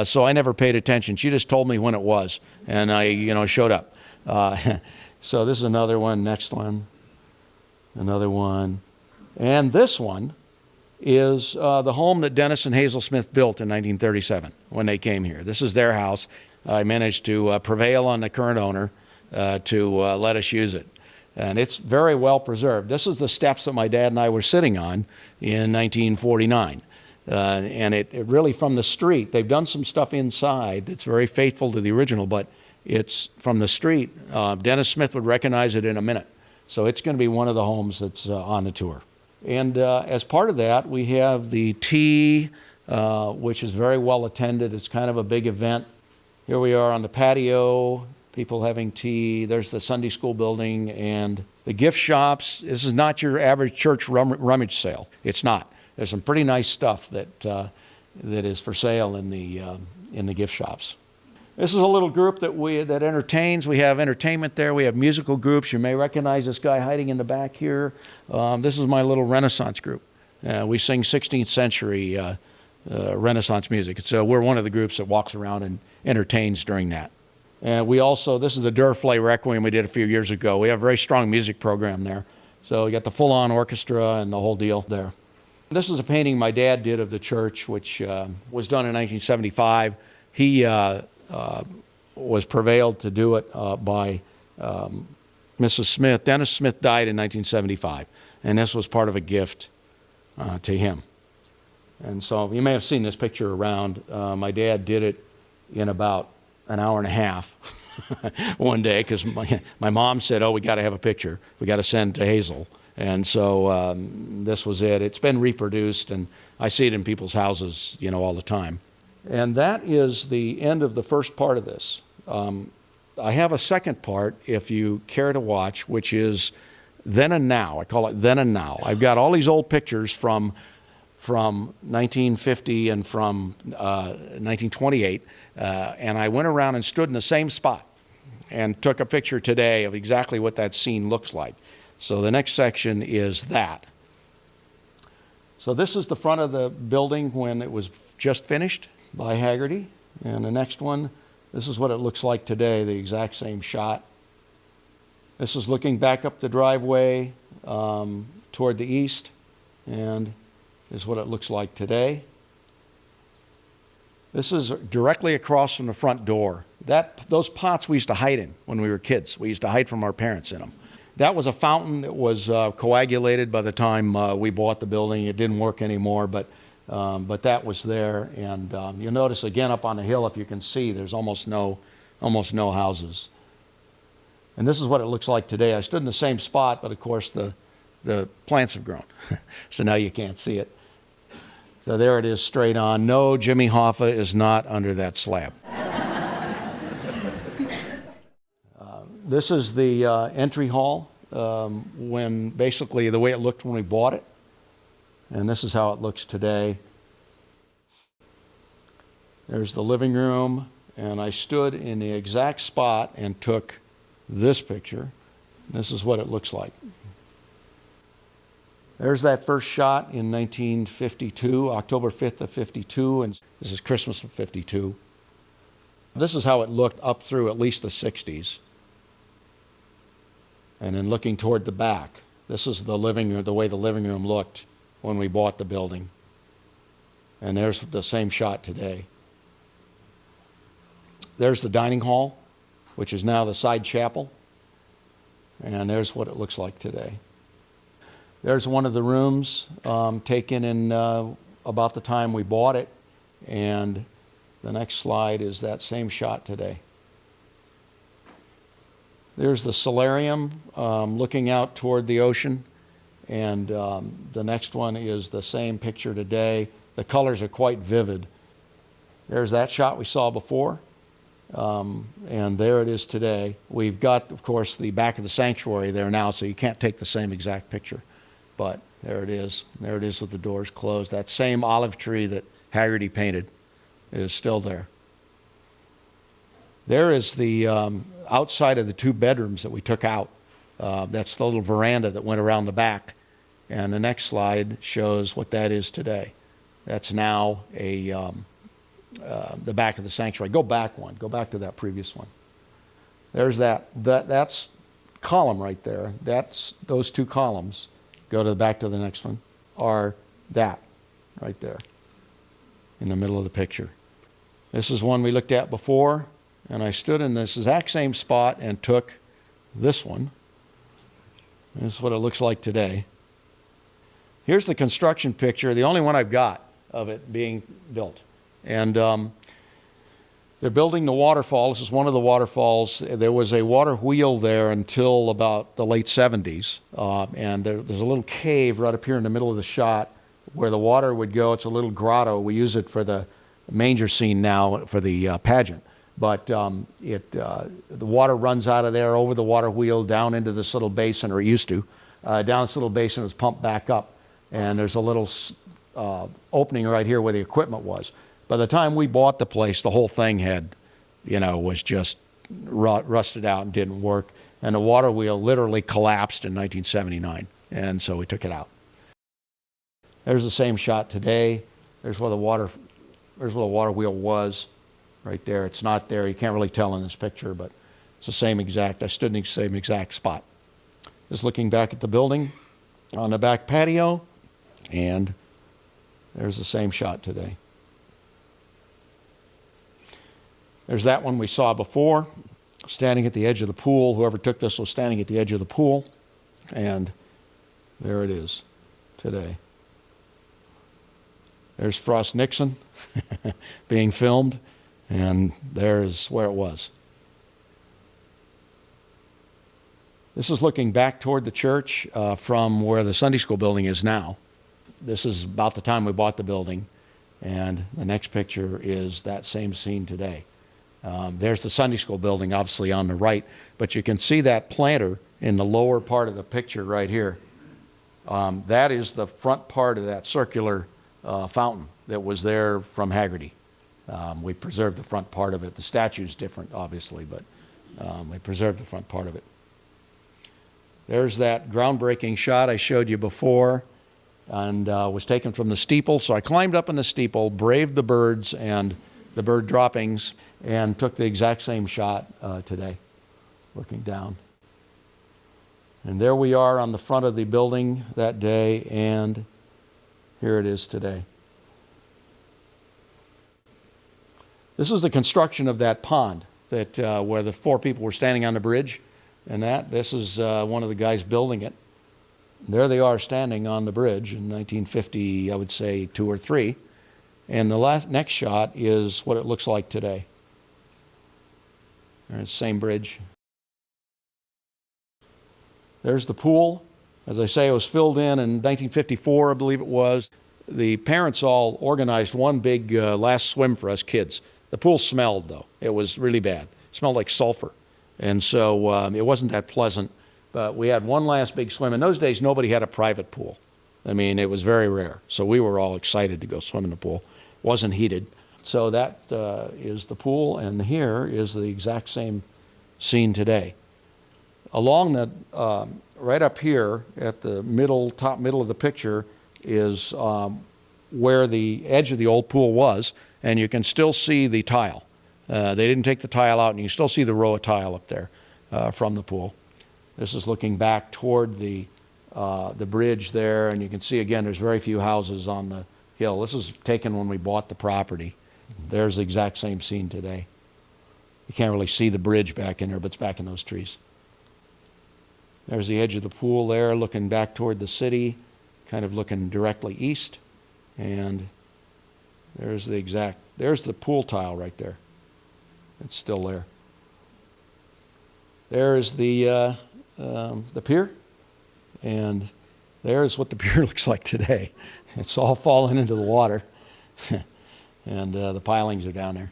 so I never paid attention. She just told me when it was, and I showed up. So this is another one, next one, another one. And this one is the home that Dennis and Hazel Smith built in 1937 when they came here. This is their house. I managed to prevail on the current owner to let us use it. And it's very well preserved. This is the steps that my dad and I were sitting on in 1949. And it really, from the street, they've done some stuff inside that's very faithful to the original, but it's from the street. Dennis Smith would recognize it in a minute. So it's going to be one of the homes that's on the tour. And as part of that, we have the tea, which is very well attended. It's kind of a big event. Here we are on the patio, people having tea. There's the Sunday school building and the gift shops. This is not your average church rummage sale. It's not. There's some pretty nice stuff that is for sale in the gift shops. This is a little group that entertains. We have entertainment there. We have musical groups. You may recognize this guy hiding in the back here. This is my little Renaissance group. We sing 16th century Renaissance music. So we're one of the groups that walks around and entertains during that. And we also, this is the Durflay Requiem we did a few years ago. We have a very strong music program there. So we got the full-on orchestra and the whole deal there. This is a painting my dad did of the church, which was done in 1975. He was prevailed to do it by Mrs. Smith. Dennis Smith died in 1975, and this was part of a gift to him. And so you may have seen this picture around. My dad did it in about an hour and a half one day because my mom said, oh, we got to have a picture. We got to send to Hazel. And so this was it. It's been reproduced, and I see it in people's houses, all the time. And that is the end of the first part of this. I have a second part, if you care to watch, which is Then and Now. I call it Then and Now. I've got all these old pictures from 1950 and from 1928, and I went around and stood in the same spot and took a picture today of exactly what that scene looks like. So the next section is that. So this is the front of the building when it was just finished by Hagerty. And the next one, this is what it looks like today, the exact same shot. This is looking back up the driveway toward the east, and is what it looks like today. This is directly across from the front door. Those pots we used to hide in when we were kids. We used to hide from our parents in them. That was a fountain that was coagulated by the time we bought the building. It didn't work anymore, but that was there. And you'll notice again up on the hill, if you can see, there's almost no houses. And this is what it looks like today. I stood in the same spot, but of course the plants have grown, so now you can't see it. So there it is straight on. No, Jimmy Hoffa is not under that slab. This is the entry hall, when basically the way it looked when we bought it. And this is how it looks today. There's the living room, and I stood in the exact spot and took this picture. This is what it looks like. There's that first shot in 1952, October 5th of 52, and this is Christmas of 52. This is how it looked up through at least the 60s. And then looking toward the back, this is the living room, the way the living room looked when we bought the building. And there's the same shot today. There's the dining hall, which is now the side chapel. And there's what it looks like today. There's one of the rooms taken in about the time we bought it. And the next slide is that same shot today. There's the solarium looking out toward the ocean. And the next one is the same picture today. The colors are quite vivid. There's that shot we saw before. And there it is today. We've got, of course, the back of the sanctuary there now, so you can't take the same exact picture. But there it is. There it is with the doors closed. That same olive tree that Hagerty painted is still there. There is the outside of the 2 bedrooms that we took out. That's the little veranda that went around the back. And the next slide shows what that is today. That's now the back of the sanctuary. Go back one. Go back to that previous one. There's that's column right there. That's those 2 columns. Go back to the next one. Are that right there in the middle of the picture. This is one we looked at before, and I stood in this exact same spot and took this one. This is what it looks like today. Here's the construction picture, the only one I've got of it being built. And they're building the waterfall. This is one of the waterfalls. There was a water wheel there until about the late 70s. And there's a little cave right up here in the middle of the shot where the water would go. It's a little grotto. We use it for the manger scene now for the pageant. But the water runs out of there over the water wheel down into this little basin, or it used to. Down this little basin, it's pumped back up. And there's a little opening right here where the equipment was. By the time we bought the place, the whole thing had, was just rusted out and didn't work. And the water wheel literally collapsed in 1979. And so we took it out. There's the same shot today. There's where the water wheel was right there. It's not there. You can't really tell in this picture, but it's the same exact. I stood in the same exact spot. Just looking back at the building on the back patio, and there's the same shot today. There's that one we saw before, standing at the edge of the pool. Whoever took this was standing at the edge of the pool, and there it is today. There's Frost Nixon being filmed, and there's where it was. This is looking back toward the church from where the Sunday school building is now. This is about the time we bought the building, and the next picture is that same scene today. There's the Sunday school building, obviously on the right, but you can see that planter in the lower part of the picture right here. That is the front part of that circular fountain that was there from Hagerty. We preserved the front part of it. The statue's different, obviously, but we preserved the front part of it. There's that groundbreaking shot I showed you before, and was taken from the steeple. So I climbed up in the steeple, braved the birds and the bird droppings, and took the exact same shot today, looking down. And there we are on the front of the building that day, and here it is today. This is the construction of that pond that where the 4 people were standing on the bridge, and this is one of the guys building it. There they are standing on the bridge in 1950, I would say 2 or 3. And the next shot is what it looks like today. There's the same bridge. There's the pool. As I say, it was filled in 1954, I believe it was. The parents all organized one big last swim for us kids. The pool smelled, though. It was really bad. It smelled like sulfur. And so it wasn't that pleasant. But we had one last big swim. In those days, nobody had a private pool. I mean, it was very rare. So we were all excited to go swim in the pool. It wasn't heated. So that is the pool, and here is the exact same scene today. Along the, right up here at the top middle of the picture is where the edge of the old pool was, and you can still see the tile. They didn't take the tile out, and you can still see the row of tile up there from the pool. This is looking back toward the bridge there, and you can see again there's very few houses on the hill. This is taken when we bought the property. There's the exact same scene today. You can't really see the bridge back in there, but it's back in those trees. There's the edge of the pool there, looking back toward the city, kind of looking directly east. And there's the pool tile right there. It's still there. There's the pier, and there's what the pier looks like today. It's all fallen into the water, and the pilings are down there.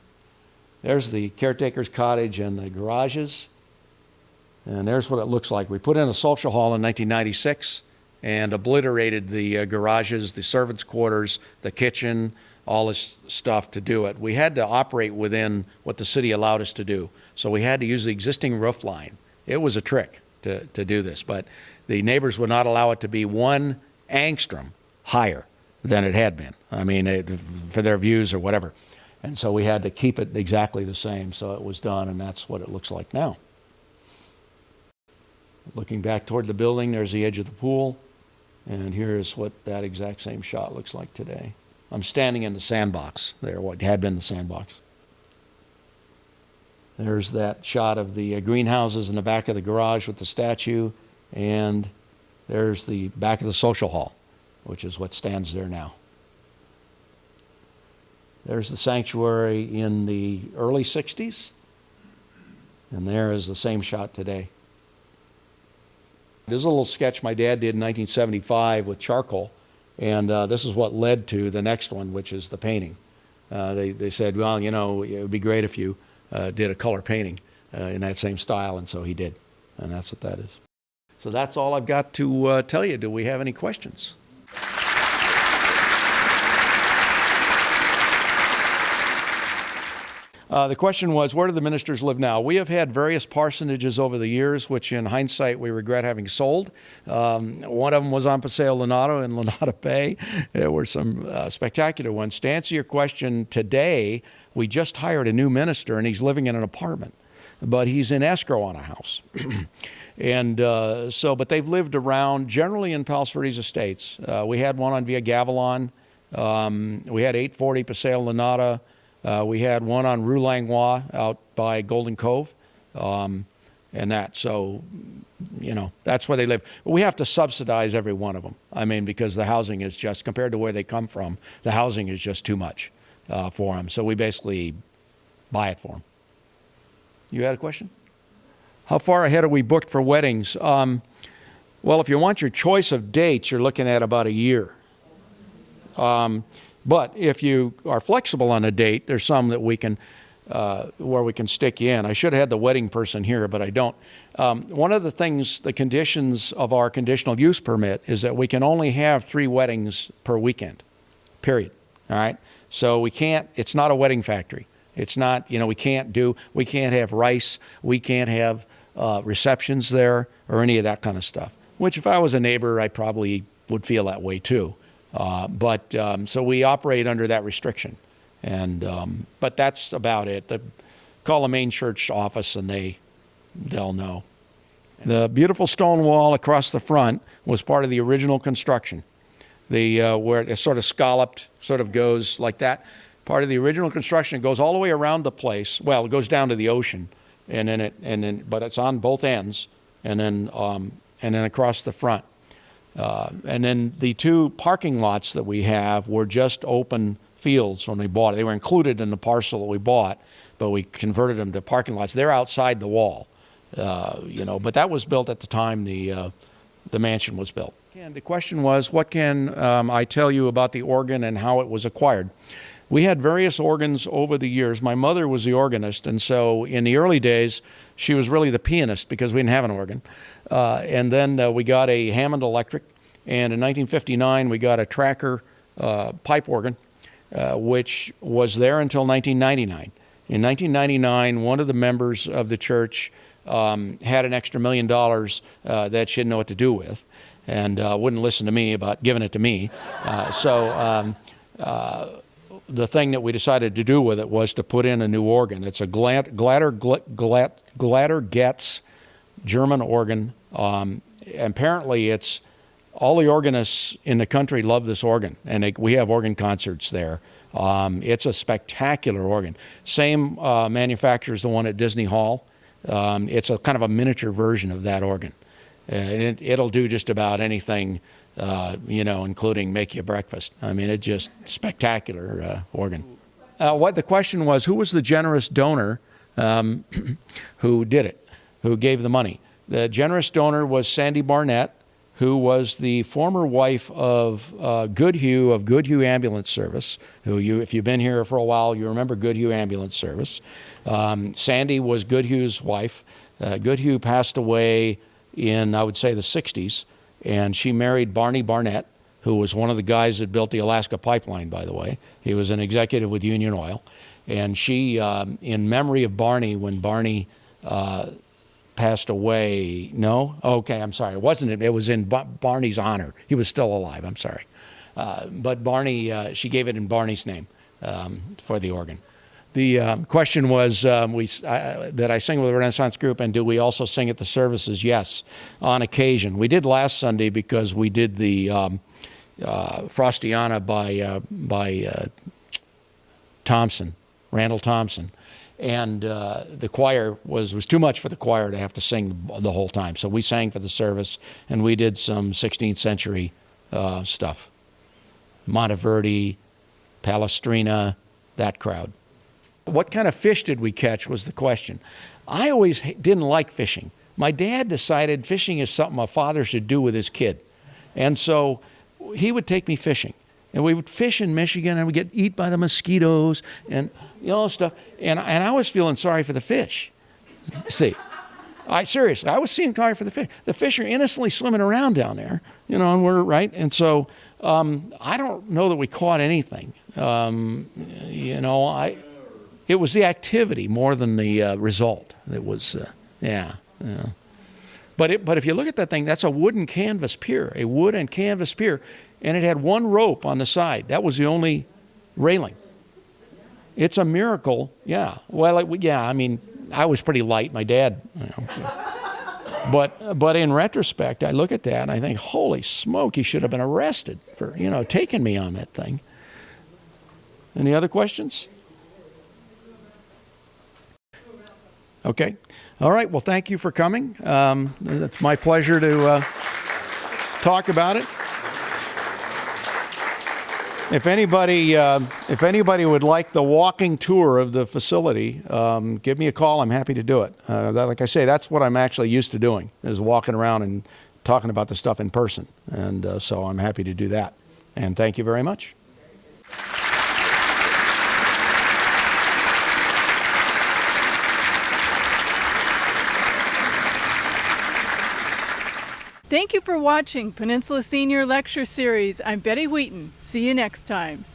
There's the caretaker's cottage and the garages, and there's what it looks like. We put in a social hall in 1996 and obliterated the garages, the servants' quarters, the kitchen, all this stuff to do it. We had to operate within what the city allowed us to do. So we had to use the existing roof line. It was a trick to do this, but the neighbors would not allow it to be 1 angstrom higher than it had been. I mean, for their views or whatever. And so we had to keep it exactly the same. So it was done, and that's what it looks like now. Looking back toward the building, there's the edge of the pool. And here's what that exact same shot looks like today. I'm standing in the sandbox there, what had been the sandbox. There's that shot of the greenhouses in the back of the garage with the statue, and there's the back of the social hall, which is what stands there now. There's the sanctuary in the early 60s, and there is the same shot today. This is a little sketch my dad did in 1975 with charcoal. And this is what led to the next one, which is the painting. They said, well, you know, it would be great if you did a color painting in that same style, and so he did. And that's what that is. So that's all I've got to tell you. Do we have any questions? The question was, where do the ministers live now? We have had various parsonages over the years, which in hindsight we regret having sold. One of them was on Paseo Lonato in Lonato Bay. There were some spectacular ones. To answer your question, today we just hired a new minister, and he's living in an apartment. But he's in escrow on a house. And but they've lived around, generally in Palos Verdes Estates. We had one on Via Gavilon. We had 840 Paseo Lonato. We had one on Rue Langlois out by Golden Cove, and that. So, you know, that's where they live. We have to subsidize every one of them. I mean, because the housing is just, compared to where they come from, the housing is just too much for them. So we basically buy it for them. You had a question? How far ahead are we booked for weddings? Well, if you want your choice of dates, you're looking at about a year. But if you are flexible on a date, there's some that we can, where we can stick you in. I should have had the wedding person here, but I don't. One of the things, the conditions of our conditional use permit is that we can only have 3 weddings per weekend, period. All right? So we can't, it's not a wedding factory. It's not, you know, we can't have rice, we can't have receptions there or any of that kind of stuff, which if I was a neighbor, I probably would feel that way too. So we operate under that restriction, and but that's about it. Call the main church office, and they'll know. The beautiful stone wall across the front was part of the original construction. Where it sort of scalloped, sort of goes like that. Part of the original construction. It goes all the way around the place. Well, it goes down to the ocean, but it's on both ends, and then across the front. And then the 2 parking lots that we have were just open fields when we bought it. They were included in the parcel that we bought, but we converted them to parking lots. They're outside the wall, but that was built at the time the mansion was built. And the question was, what can I tell you about the organ and how it was acquired? We had various organs over the years. My mother was the organist, and so in the early days, she was really the pianist because we didn't have an organ. And then we got a Hammond electric, and in 1959 we got a Tracker pipe organ, which was there until 1999. In 1999, one of the members of the church had an extra $1 million that she didn't know what to do with, and wouldn't listen to me about giving it to me. The thing that we decided to do with it was to put in a new organ. It's a Glatter Getz German organ. Apparently, it's all the organists in the country love this organ, and we have organ concerts there. It's a spectacular organ. Same manufacturer as the one at Disney Hall. It's a kind of a miniature version of that organ. It'll do just about anything, including make you breakfast. I mean, it's just spectacular organ. What the question was, who was the generous donor who did it, who gave the money? The generous donor was Sandy Barnett, who was the former wife of Goodhue of Goodhue Ambulance Service, if you've been here for a while, you remember Goodhue Ambulance Service. Sandy was Goodhue's wife. Goodhue passed away in, I would say, the 60s, and she married Barney Barnett, who was one of the guys that built the Alaska Pipeline, by the way. He was an executive with Union Oil. And she, in memory of Barney, when Barney passed away, no? Okay, I'm sorry. It was in Barney's honor. He was still alive, I'm sorry. But Barney, she gave it in Barney's name for the organ. The question was that I sing with the Renaissance Group, and do we also sing at the services? Yes, on occasion. We did last Sunday because we did the Frostiana by Thompson, Randall Thompson. And the choir was too much for the choir to have to sing the whole time. So we sang for the service, and we did some 16th century stuff. Monteverdi, Palestrina, that crowd. What kind of fish did we catch was the question. I always didn't like fishing. My dad decided fishing is something a father should do with his kid. And so he would take me fishing. And we would fish in Michigan, and we'd get eaten by the mosquitoes and stuff. And I was feeling sorry for the fish. See, seriously, I was feeling sorry for the fish. The fish are innocently swimming around down there, and we're right. And so I don't know that we caught anything. It was the activity more than the result. It was, yeah. But if you look at that thing, that's a wooden canvas pier, a wood and canvas pier, and it had one rope on the side. That was the only railing. It's a miracle, yeah. Well, I mean, I was pretty light. My dad, But in retrospect, I look at that and I think, holy smoke, he should have been arrested for taking me on that thing. Any other questions? Okay. All right. Well, thank you for coming. It's my pleasure to talk about it. If anybody would like the walking tour of the facility, give me a call. I'm happy to do it. Like I say, that's what I'm actually used to doing, is walking around and talking about the stuff in person. And so I'm happy to do that. And thank you very much. Thank you for watching Peninsula Senior Lecture Series. I'm Betty Wheaton. See you next time.